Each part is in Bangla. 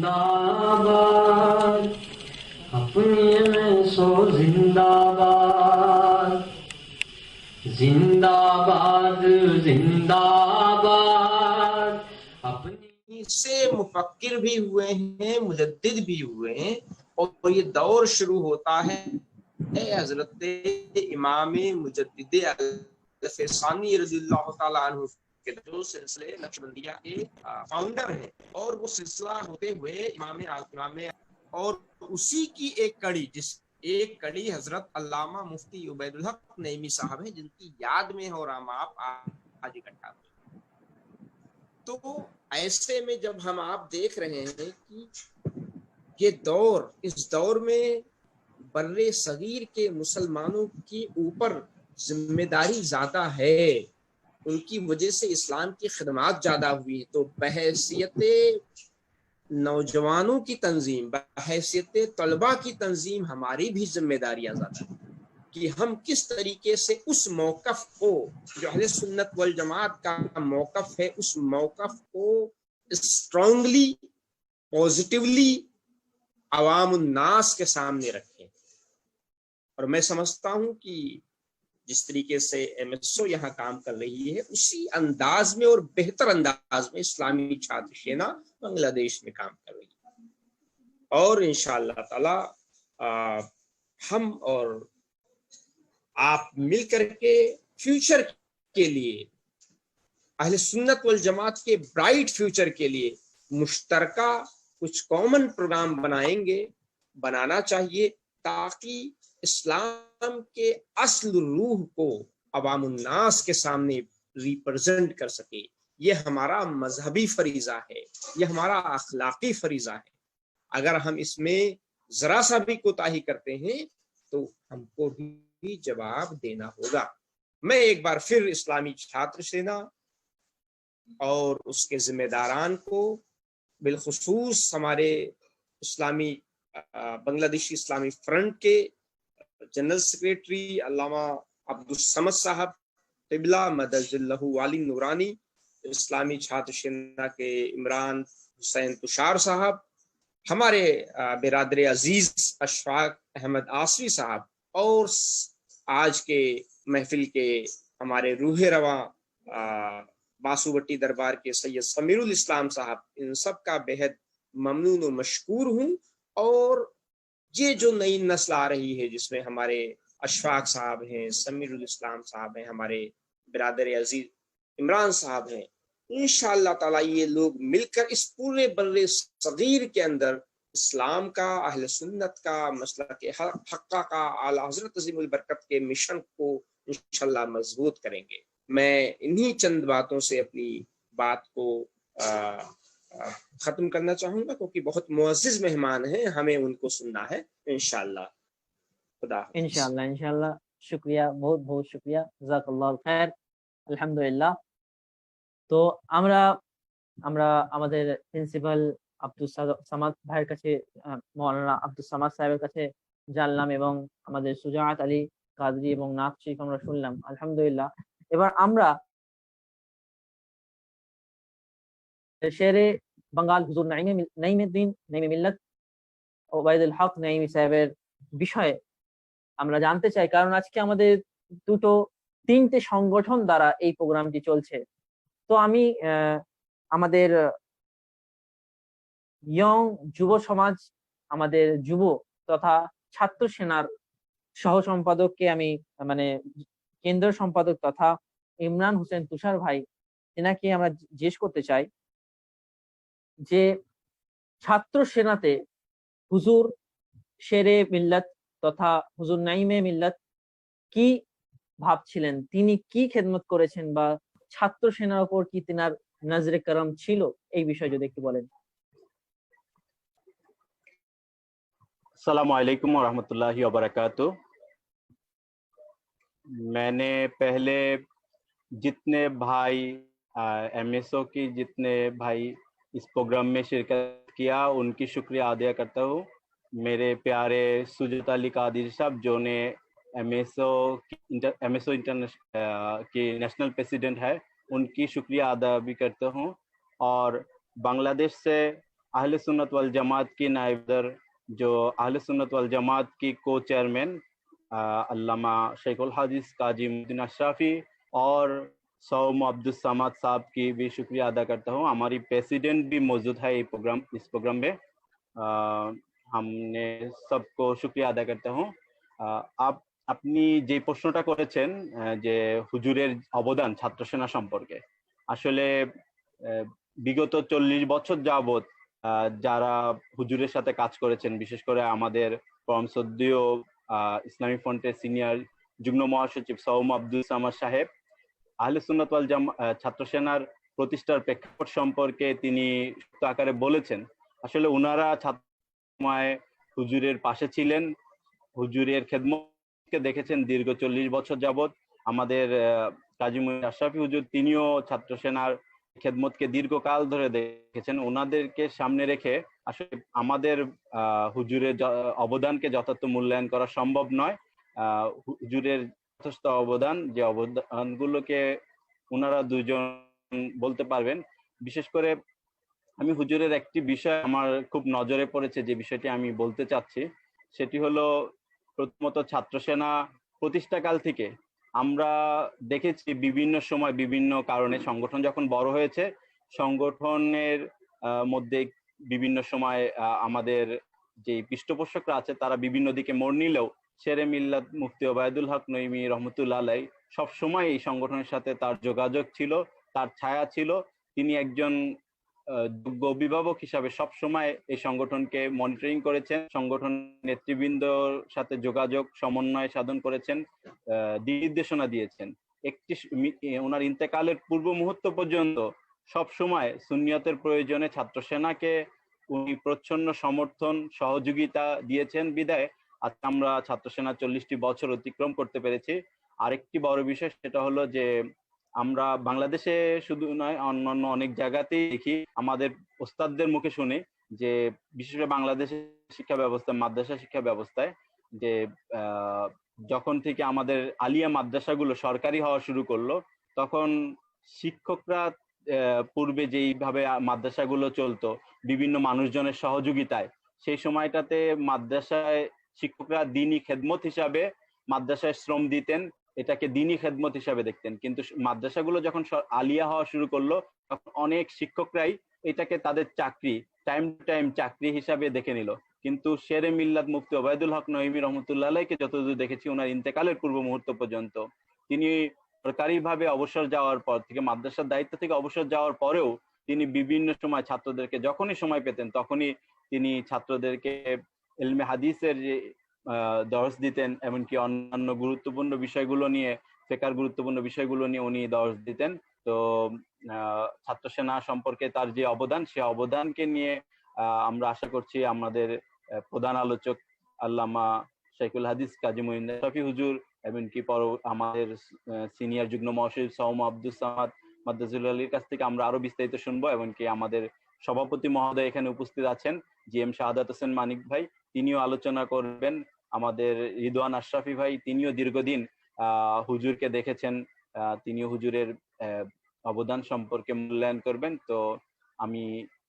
زندہ باد اپنی میں سو زندہ باد زندہ باد زندہ باد اپنی سے مفکر بھی ہوئے ہیں، مجدد بھی ہوئے ہیں، اور یہ دور شروع ہوتا ہے حضرت امام مجدد ثانی رضی اللہ تعالیٰ عنہ کے جو سلسلے نقشبندیہ کے فاؤنڈر ہیں، اور وہ سلسلہ ہوتے ہوئے امام اور اسی کی ایک کڑی حضرت علامہ مفتی عبید الحق نعیمی صاحب ہیں، جن کی یاد میں اور ہم آپ آج اکٹھا ہوئے۔ تو ایسے میں جب ہم آپ دیکھ رہے ہیں کہ یہ دور، اس دور میں بر صغیر کے مسلمانوں کے اوپر ذمہ داری زیادہ ہے، ان کی وجہ سے اسلام کی خدمات زیادہ ہوئی، تو بحیثیت نوجوانوں کی تنظیم، بحیثیت طلباء کی تنظیم ہماری بھی ذمہ داریاں زیادہ ہیں کہ ہم کس طریقے سے اس موقف کو جو اہل سنت والجماعت کا موقف ہے، اس موقف کو اسٹرانگلی، پازیٹیولی عوام الناس کے سامنے رکھیں۔ اور میں سمجھتا ہوں کہ جس طریقے سے ایم ایس او یہاں کام کر رہی ہے، اسی انداز میں اور بہتر انداز میں اسلامی چھاتر سینا بنگلہ دیش میں کام کر رہی ہے، اور انشاءاللہ تعالی ہم اور آپ مل کر کے فیوچر کے لیے، اہل سنت والجماعت کے برائٹ فیوچر کے لیے مشترکہ کچھ کامن پروگرام بنانا چاہیے، تاکہ اسلام کے اصل روح کو عوام الناس کے سامنے ریپرزینٹ کر سکے۔ یہ ہمارا مذہبی فریضہ ہے، یہ ہمارا اخلاقی فریضہ ہے۔ اگر ہم اس میں ذرا سا بھی کوتاہی کرتے ہیں تو ہم کو بھی جواب دینا ہوگا۔ میں ایک بار پھر اسلامی چھاتر سینا اور اس کے ذمہ داران کو، بالخصوص ہمارے اسلامی بنگلہ دیشی اسلامی فرنٹ کے جنرل سیکریٹری علامہ عبدالصمد صاحب قبلہ مدد اللہ والی نورانی، اسلامی چھاتر سینا کے عمران حسین تشار صاحب، ہمارے برادر عزیز اشفاق احمد آصفی صاحب، اور آج کے محفل کے ہمارے روح رواں باسوبٹی دربار کے سید سمیر الاسلام صاحب، ان سب کا بہت ممنون و مشکور ہوں۔ اور یہ جو نئی نسل آ رہی ہے، جس میں ہمارے اشفاق صاحب ہیں، سمیر الاسلام صاحب ہیں، ہمارے برادر عزیز عمران صاحب ہیں، انشاءاللہ تعالی یہ لوگ مل کر اس پورے بر صغیر کے اندر اسلام کا، اہل سنت کا، مسلک حقہ کا، اعلی حضرت عظیم البرکت کے مشن کو انشاءاللہ مضبوط کریں گے۔ میں انہی چند باتوں سے اپنی بات کو ختم کرنا چاہوں گا، کیونکہ بہت معزز مہمان ہیں، ہمیں ان کو سننا ہے انشاءاللہ۔ خدا حافظ۔ انشاءاللہ شکریہ، بہت بہت شکریہ، جزاک اللہ خیر۔ আলহামদুলিল্লাহ। তো আমরা আমাদের প্রিন্সিপাল আব্দুল সামাদ ভাইয়ের কাছে, মৌলানা আব্দুল সামাদ সাহেবের কাছে জানলাম, এবং আমাদের সুজাত আলী কাদরি এবং নাথ শরীফ আমরা শুনলাম, আলহামদুলিল্লাহ। এবার আমরা শেরে বাঙ্গাল হুজুর নাঈমুদ্দিন মিল্লাত ওবায়দুল হক নাঈমী সাহেবের বিষয়ে আমরা জানতে চাই, কারণ আজকে আমাদের তিনটে সংগঠন দ্বারা এই প্রোগ্রামটি চলছে। তো আমি আমাদের ইয়ং যুব সমাজ, আমাদের যুব তথা ছাত্র সেনার সহ সম্পাদককে আমি, মানে কেন্দ্রীয় সম্পাদক তথা ইমরান হোসেন তুষার ভাই, এনাকে আমরা জিজ্ঞেস করতে চাই যে ছাত্র সেনাতে হুজুর শেরে মিল্লাত তথা হুজুর নাঈমে মিল্লাত কি ভাবছিলেন, তিনি কি খেদমত করেছেন, বা ছাত্র সেনার উপর কি তিনার নজরে করম ছিল, এই বিষয়ে যদি একটু বলেন। अस्सलामु अलैकुम व रहमतुल्लाहि व बरकातुहू। मैंने पहले जितने भाई एमएसओ की जितने भाई इस प्रोग्राम में शिरकत किया, उनकी शुक्रिया अदा करता हूँ। मेरे प्यारे सुजात अली कादरी साहब, जो ने एमएसओ इंटरनेशनल की नेशनल प्रेसिडेंट है, उनकी शुक्रिया अदा भी करता हूँ। और बांग्लादेश से अहले सुन्नत वल जमात की नायबदर जो अहले सुन्नत वल जमात की को चेयरमैन अल्लामा शेखुल हदीस काजी मुद्दीन अशराफी और सौम अब्दुल समाद साहब की भी शुक्रिया अदा करता हूँ। हमारी प्रेसिडेंट भी मौजूद है इस प्रोग्राम में। हमने सबको शुक्रिया আদায় করতে हूँ। আপনি যে প্রশ্নটা করেছেন যে হুজুরের অবদান ছাত্র সেনা সম্পর্কে, আসলে বিগত 40 বছর যাবত যারা হুজুরের সাথে কাজ করেছেন, বিশেষ করে আমাদের পরম শ্রদ্ধেয় ইসলামী ফ্রন্টের সিনিয়র যুগ্ম মহাসচিব সৌম আব্দুল সামাদ সাহেব আহলে সুন্নাত ওয়াল ছাত্র সেনার প্রতিষ্ঠার প্রেক্ষাপট সম্পর্কে তিনি আকারে বলেছেন। আসলে ওনারা ছাত্র সময় হুজুরের পাশে ছিলেন, হুজুরের খেদমতকে দেখেছেন দীর্ঘ 40 বছর যাবত। আমাদের কাজী মুদ্দীন আশরাফি হুজুর তিনিও ছাত্র সেনার খেদমতকে দীর্ঘকাল ধরে দেখেছেন। ওনাদেরকে সামনে রেখে আসলে আমাদের হুজুরের অবদানকে যথার্থ মূল্যায়ন করা সম্ভব নয়। হুজুরের যথেষ্ট অবদান, যে অবদানগুলোকে ওনারা দুজন বলতে পারবেন। বিশেষ করে আমি হুজুরের একটি বিষয় আমার খুব নজরে পড়েছে, যে বিষয়টি আমি বলতে চাচ্ছি, সেটি হলো প্রথমত ছাত্র সেনা প্রতিষ্ঠাকাল থেকে আমরা দেখেছি বিভিন্ন সময় বিভিন্ন কারণে সংগঠন যখন বড় হয়েছে, সংগঠনের মধ্যে বিভিন্ন সময় আমাদের যে পৃষ্ঠপোষকরা আছে তারা বিভিন্ন দিকে মোড় নিলেও শেরে মিল্লাত মুফতি ওবায়দুল হক নঈমী রহমতুল্লাহ আলাই সব সময় এই সংগঠনের সাথে তার যোগাযোগ ছিল, তার ছায়া ছিল। তিনি একজন যোগ্য অভিভাবক হিসাবে সব সময় এই সংগঠনকে মনিটরিং করেছেন, সংগঠন নেতৃবৃন্দর সাথে যোগাযোগ সমন্বয় সাধন করেছেন, দিক নির্দেশনা দিয়েছেন। ওনার ইন্তেকালের পূর্ব মুহূর্ত পর্যন্ত সব সময় সুন্নিয়তের প্রয়োজনে ছাত্র সেনাকে উনি প্রচ্ছন্ন সমর্থন সহযোগিতা দিয়েছেন বিদায় আজ আমরা ছাত্র সেনা 40টি বছর অতিক্রম করতে পেরেছি। আরেকটি বড় বিষয় সেটা হলো যে আমরা বাংলাদেশে শুধু নয় অন্যান্য অনেক জায়গাতেই দেখি, আমাদের ওস্তাদদের মুখে শুনি যে বিশেষ করে বাংলাদেশের শিক্ষা ব্যবস্থা, মাদ্রাসা শিক্ষা ব্যবস্থায়, যে যখন থেকে আমাদের আলিয়া মাদ্রাসাগুলো সরকারি হওয়া শুরু করলো, তখন শিক্ষকরা পূর্বে যেইভাবে মাদ্রাসাগুলো চলতো বিভিন্ন মানুষজনের সহযোগিতায়, সেই সময়টাতে মাদ্রাসায় শিক্ষকরা দিনী খেদমত হিসাবে মাদ্রাসায় শ্রম দিতেন, এটাকে দিনী খেদমত হিসাবে দেখতেন। কিন্তু মাদ্রাসাগুলো যখন আলিয়া হওয়া শুরু করলো, তখন অনেক শিক্ষকরাই এটাকে তাদের চাকরি, টাইম টু টাইম চাকরি হিসাবে দেখে নিল। কিন্তু শেরে মিল্লাত মুফতি ওবায়দুল হক নঈমী রহমতুল্লাহ আলাইকে যতদূর দেখেছি ওনার ইন্তেকালের পূর্ব মুহূর্ত পর্যন্ত, তিনি সরকারিভাবে অবসর যাওয়ার পর থেকে, মাদ্রাসার দায়িত্ব থেকে অবসর যাওয়ার পরেও তিনি বিভিন্ন সময় ছাত্রদেরকে যখনই সময় পেতেন তখনই তিনি ছাত্রদেরকে ইলমে হাদিসের যে দর্স দিতেন, এমনকি অন্যান্য গুরুত্বপূর্ণ বিষয়গুলো নিয়ে, ফিকহের গুরুত্বপূর্ণ বিষয়গুলো নিয়ে উনি দর্স দিতেন। তো ছাত্র সেনা সম্পর্কে তার যে অবদান, সে অবদানকে নিয়ে আমরা আশা করছি আমাদের প্রধান আলোচক আল্লামা শেখুল হাদিস কাজী মুদ্দীন আশরাফি হুজুর, এমনকি আমাদের সিনিয়র যুগ্ম মহাসচিব সৌম আব্দুল সামাদ মাদ্রাজুল আলীর কাছ থেকে আমরা আরো বিস্তারিত শুনবো। এমনকি আমাদের সভাপতি মহোদয় এখানে উপস্থিত আছেন, জিএম শাহাদাত হোসেন মানিক ভাই, তিনিও আলোচনা করবেন। আমাদের রিদওয়ান আশরাফি ভাই, তিনিও দীর্ঘদিন হুজুরকে দেখেছেন, তিনিও হুজুরের অবদান সম্পর্কে মূল্যায়ন করবেন। তো আমি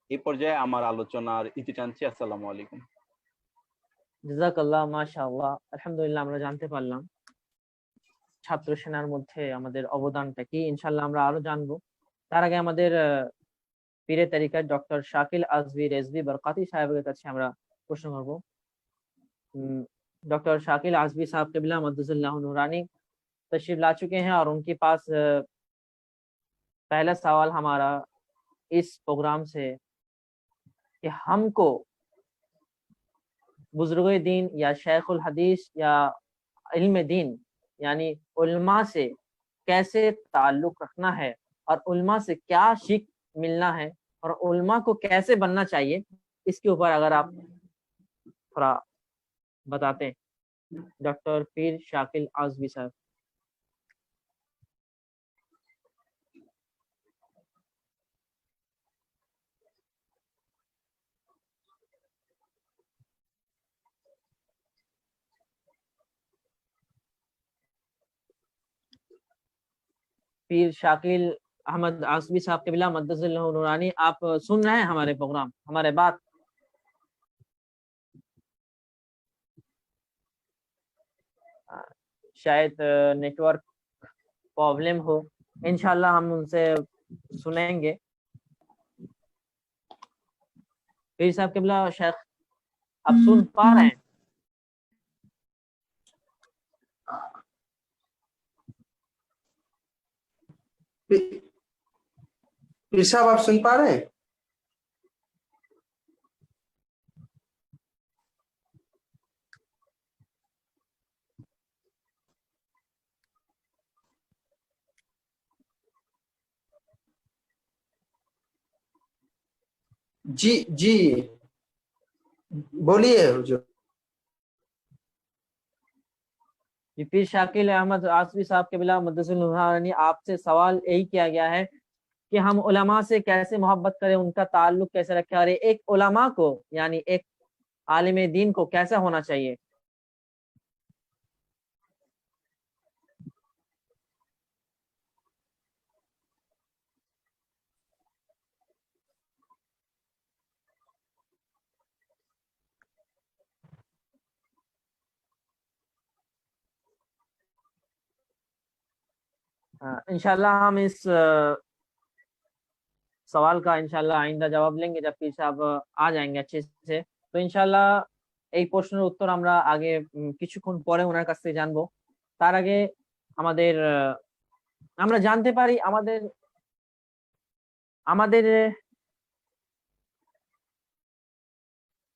এই পর্যায়ে আমার আলোচনার ইতি টানছি। আসসালামু আলাইকুম। জাযাকাল্লাহ, মাশাআল্লাহ। আলহামদুলিল্লাহ, আমরা জানতে পারলাম ছাত্র সেনার মধ্যে আমাদের অবদানটা কি। ইনশাআল্লাহ আমরা আরো জানবো। তার আগে আমাদের পীরে তরিকত ডক্টর শাকিল আজভি রেজভি বরকাতি সাহেবের কাছে আমরা প্রশ্ন করব। डॉक्टर शाकिल आजमी साहब क़िबला मद्दसल्लाहु नूरानी तशरीफ ला चुके हैं और उनके पास पहला सवाल हमारा इस प्रोग्राम से कि हमको बुजुर्ग दीन या शेखुल हदीस या इल्म दीन यानी उलमा से कैसे ताल्लुक रखना है और उलमा से क्या सीख मिलना है और उलमा को कैसे बनना चाहिए, इसके ऊपर अगर आप थोड़ा बताते हैं डॉक्टर पीर शाकिल आजमी साहब। पीर शाकिल अहमद आसमी साहब क़िबला मद्दसल्लहु नूरानी, आप सुन रहे हैं हमारे प्रोग्राम, हमारे बात? शायद नेटवर्क प्रॉब्लम हो, इंशाल्लाह हम उनसे सुनेंगे। पीर साहब क़िबला, शेख आप सुन पा रहे हैं? पीर साहब आप सुन पा रहे हैं? जी जी बोलिए हुजूर। पीर शाकिल अहमद आसमी साहब क़िबला मद्दसल्लहु नूरानी, आपसे सवाल यही किया गया है कि हम उलमा से कैसे मोहब्बत करें, उनका ताल्लुक कैसे रखें, और एक उलमा को यानी एक आलिम दीन को कैसा होना चाहिए? इंशाल्लाह हम इस सवाल का इंशाल्लाह आइंदा जवाब लेंगे जब पीर साहब आ जाएंगे अच्छे से। তো ইনশাআল্লাহ এই প্রশ্নের উত্তর আমরা আগে কিছুক্ষণ পরে ওনার কাছ থেকে জানবো। তার আগে আমাদের আমরা জানতে পারি আমাদের আমাদের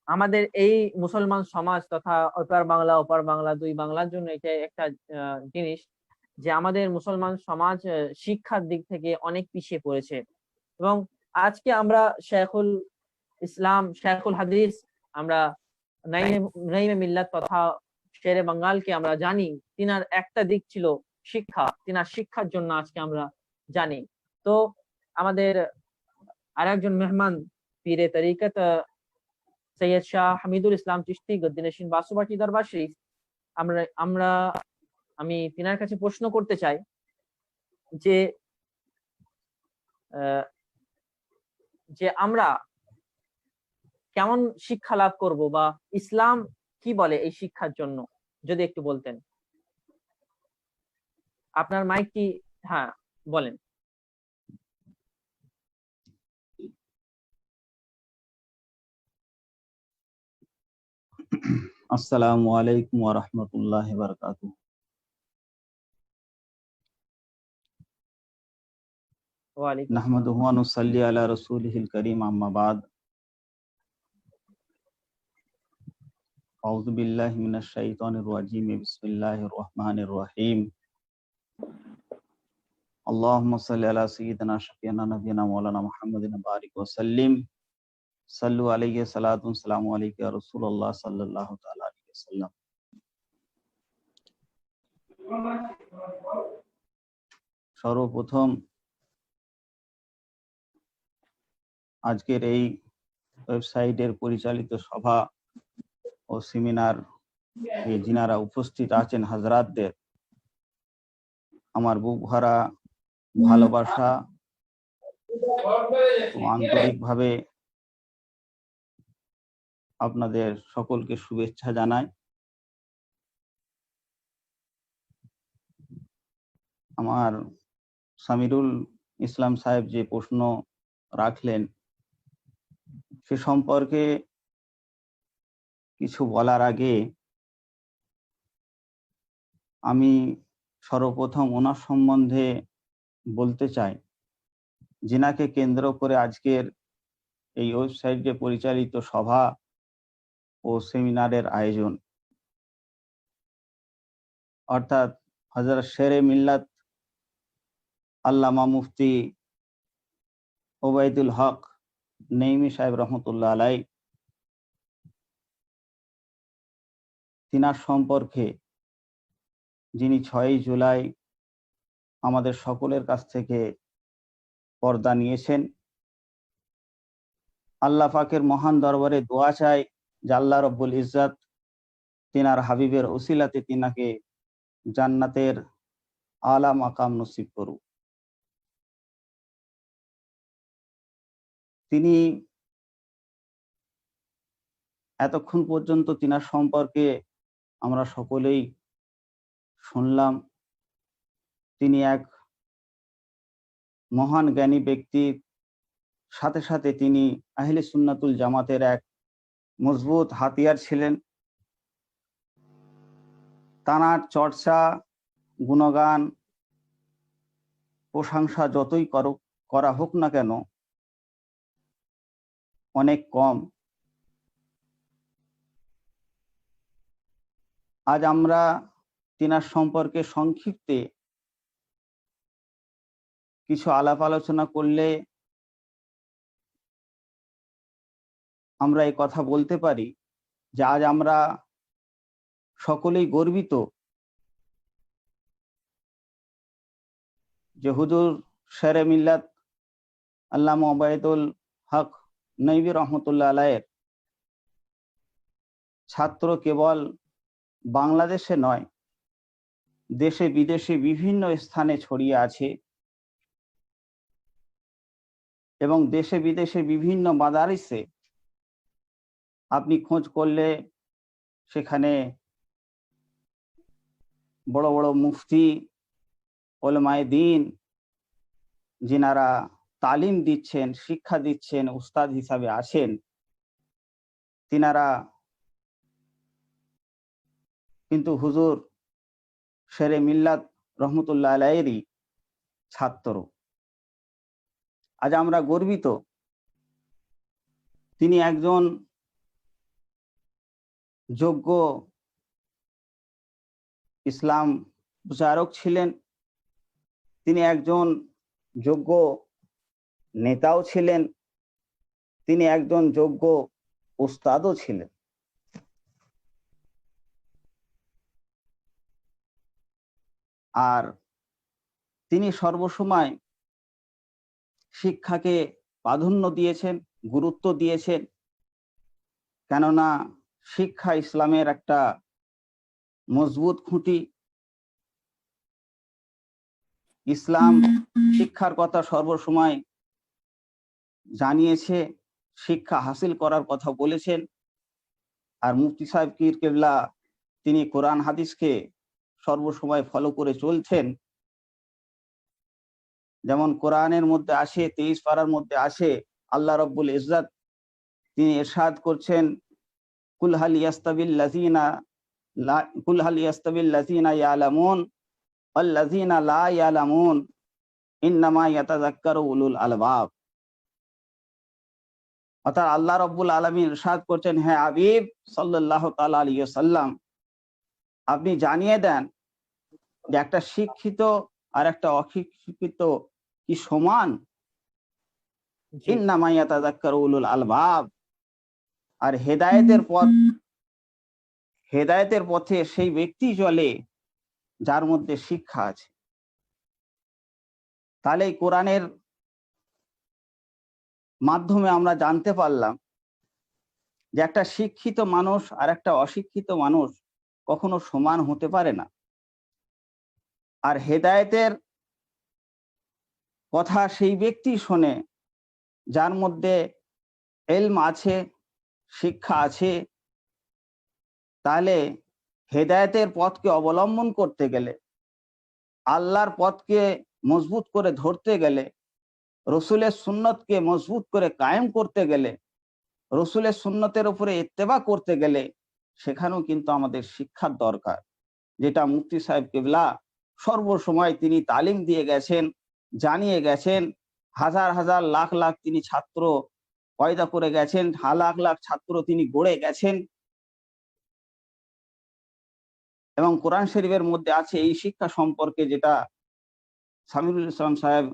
আমাদের এই মুসলমান সমাজ তথা ওপার বাংলা দুই বাংলার জন্য এটা একটা জিনিস যে আমাদের মুসলমান সমাজ শিক্ষার দিক থেকে অনেক পিছিয়ে পড়েছে। এবং আজকে আমরা শেখুল ইসলাম, শেখুল হাদিস, আমরা নাইমে মিল্লাত তথা শেরে বাঙ্গালকে আমরা জানি, তিনার একটা দিক ছিল শিক্ষা, তিনার শিক্ষার জন্য আজকে আমরা জানি। তো আমাদের আরেকজন মেহমান পীরে তরিকত সৈয়দ শাহ হামিদুল ইসলাম চিশতি গদ্দিনশীন বাসুবাটি দরবার শরীফ, আমি তিনার কাছে প্রশ্ন করতে চাই যে যে আমরা কেমন শিক্ষা লাভ করব বা ইসলাম কি বলে এই শিক্ষার জন্য, যদি একটু বলতেন। আপনার মাইকটি, হ্যাঁ বলেন। अस्सलामु अलैकुम व रहमतुल्लाहि व बरकातुहू। वालेकुम नहमदुहु व नुसल्ली अला रसूलिहिल करीम, अम्मा बाद। औज़ु बिल्लाहि मिनश शैतानिर रजीम, बिस्मिल्लाहिर रहमानिर रहीम। अल्लाहुम्मा सल्लि अला सय्यिदिना शफीना नबीना मौलाना मुहम्मदिन बारिक व सल्लिम। सल्लु अलैहि सलातुन सलामु अलैका या रसूलल्लाह सल्लल्लाहु तआला अलैहि वसल्लम। সর্বপ্রথম আজকের এই ওয়েবসাইটের পরিচালিত সভা ও সেমিনার যিনারা উপস্থিত আছেন হাজরাতদের আমার বুক ভরা ভালোবাসা ও আন্তরিকভাবে আপনাদের সকলকে শুভেচ্ছা জানাই। আমার সামিরুল ইসলাম সাহেব যে প্রশ্ন রাখলেন সে সম্পর্কে কিছু বলার আগে আমি সর্বপ্রথম ওনার সম্বন্ধে বলতে চাই, যিনাকে কেন্দ্র করে আজকের এই ওয়েবসাইটে পরিচালিত সভা ও সেমিনারের আয়োজন, অর্থাৎ হযরত শেরে মিল্লাত আল্লামা মুফতি ওবায়দুল হক নেইমি সাহেব রহমতুল্লাহ আলাই, তিনার সম্পর্কে যিনি 6 জুলাই আমাদের সকলের কাছ থেকে পর্দা নিয়েছেন। আল্লাহ পাকের মহান দরবারে দোয়া চাই যে আল্লাহ রব্বুল ইজ্জত তিনার হাবিবের উসিলাতে তিনাকে জান্নাতের আলা মাকাম নসিব করুক। তিনি এতক্ষণ পর্যন্ত তিনার সম্পর্কে আমরা সকলেই শুনলাম। তিনি এক মহান জ্ঞানী ব্যক্তির সাথে সাথে তিনি আহলে সুন্নাতুল জামাতের এক মজবুত হাতিয়ার ছিলেন। তানার চর্চা, গুণগান, প্রশংসা যতই করা হোক না কেন অনেক কম। আজ আমরা তিনার সম্পর্কে সংক্ষিপ্তে কিছু আলাপ আলোচনা করলে আমরা এই কথা বলতে পারি যে আজ আমরা সকলেই গর্বিত যে হুজুর শেরে মিল্লাত আল্লামা ওবায়দুল হক নইবী রহমতুল্লাহ আলাইহির ছাত্র কেবল বাংলাদেশে নয়, দেশে বিদেশে বিভিন্ন স্থানে ছড়িয়ে আছে এবং দেশে বিদেশে বিভিন্ন মাদারিসে আপনি খোঁজ করলে সেখানে বড় বড় মুফতি, ওলামায়ে দ্বীন যিনারা তালিম দিচ্ছেন, শিক্ষা দিচ্ছেন, উস্তাদ হিসাবে আছেন, তিনারা কিন্তু হুজুর শেরে মিল্লাত রহমতুল্লাহ আলাইহিরই ছাত্র। আজ আমরা গর্বিত তিনি একজন যোগ্য ইসলাম প্রচারক ছিলেন, তিনি একজন যোগ্য নেতাও ছিলেন, তিনি একজন যোগ্য উস্তাদও ছিলেন। আর তিনি সর্বসময় শিক্ষাকে প্রাধান্য দিয়েছেন, গুরুত্ব দিয়েছেন, কেননা শিক্ষা ইসলামের একটা মজবুত খুঁটি। ইসলাম শিক্ষার কথা সর্বসময় জানিয়েছে, শিক্ষা হাসিল করার কথা বলেছেন। আর মুফতি সাহেব পীর কেবলা তিনি কোরআন হাদিসকে সর্বসময় ফলো করে চলছেন। যেমন কোরআনের মধ্যে আসে, 23 পারার মধ্যে আসে, আল্লাহ রাব্বুল ইজ্জত তিনি ইরশাদ করছেন, কুল হাল ইয়াস্তাবিল লাযিনা ইয়ালামুন ওয়াল লাযিনা লা ইয়ালামুন ইন্নামা ইয়াতাযাক্কারু উলুল আলবাব। অর্থাৎ আল্লাহ রাব্বুল আলামিন ইরশাদ করছেন, হে হাবিব সাল্লাল্লাহু তাআলা আলাইহি ওয়াসাল্লাম, আপনি জানিয়ে দেন যে একটা শিক্ষিত আর একটা অশিক্ষিত কি সমান? ইন্নামা ইয়াতাযাক্কারু উলুল আলবাব। আর হেদায়েতের পথে সেই ব্যক্তি চলে যার মধ্যে শিক্ষা আছে। তাহলে এই কোরআনের মাধ্যমে আমরা জানতে পারলাম যে একটা শিক্ষিত মানুষ আর একটা অশিক্ষিত মানুষ কখনো সমান হতে পারে না। আর হেদায়েতের কথা সেই ব্যক্তি শোনে যার মধ্যে ইলম আছে, শিক্ষা আছে। তাহলে হেদায়েতের পথকে অবলম্বন করতে গেলে, আল্লাহর পথকে মজবুত করে ধরতে গেলে, রসুলের সুন্নতকে মজবুত করে কায়েম করতে গেলে, রসুলের সুন্নতের উপরে ইত্তেবা করতে গেলে সেখানেও কিন্তু আমাদের শিক্ষার দরকার, যেটা মুফতি সাহেব কেবলা সর্বসময় তিনি তালিম দিয়ে গেছেন, জানিয়ে গেছেন। হাজার হাজার লাখ লাখ তিনি ছাত্র পয়দা করে গেছেন, লাখ লাখ ছাত্র তিনি গড়ে গেছেন। এবং কোরআন শরীফের মধ্যে আছে এই শিক্ষা সম্পর্কে, যেটা সামিরুল ইসলাম সাহেব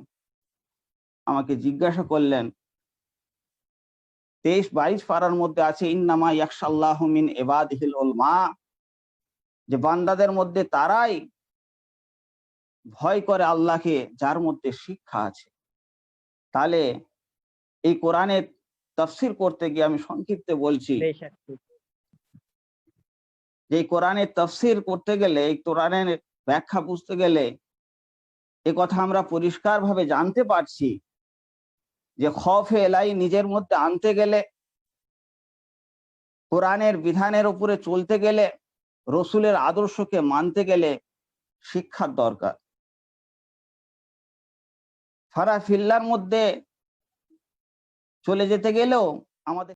আমাকে জিজ্ঞাসা করলেন। 23-22 পারার মধ্যে আছে, ইন্নামা ইয়াখশাল্লাহু মিন ইবাদিহিল উলামা, যে বান্দাদের মধ্যে তারাই ভয় করে আল্লাহকে যার মধ্যে শিক্ষা আছে। তাহলে এই কোরআনের তাফসীর করতে গিয়ে আমি সংক্ষিপ্তে বলছি যে কোরআনের তাফসীর করতে গেলে, এই কোরআনের ব্যাখ্যা বুঝতে গেলে এ কথা আমরা পরিষ্কার ভাবে জানতে পারছি যে খৌফে এলাই নিজের মধ্যে আনতে গেলে, কোরআনের বিধানের উপরে চলতে গেলে, রসুলের আদর্শকে মানতে গেলে শিক্ষার দরকার। ফারাফিল্লার মধ্যে চলে যেতে গেলেও আমাদের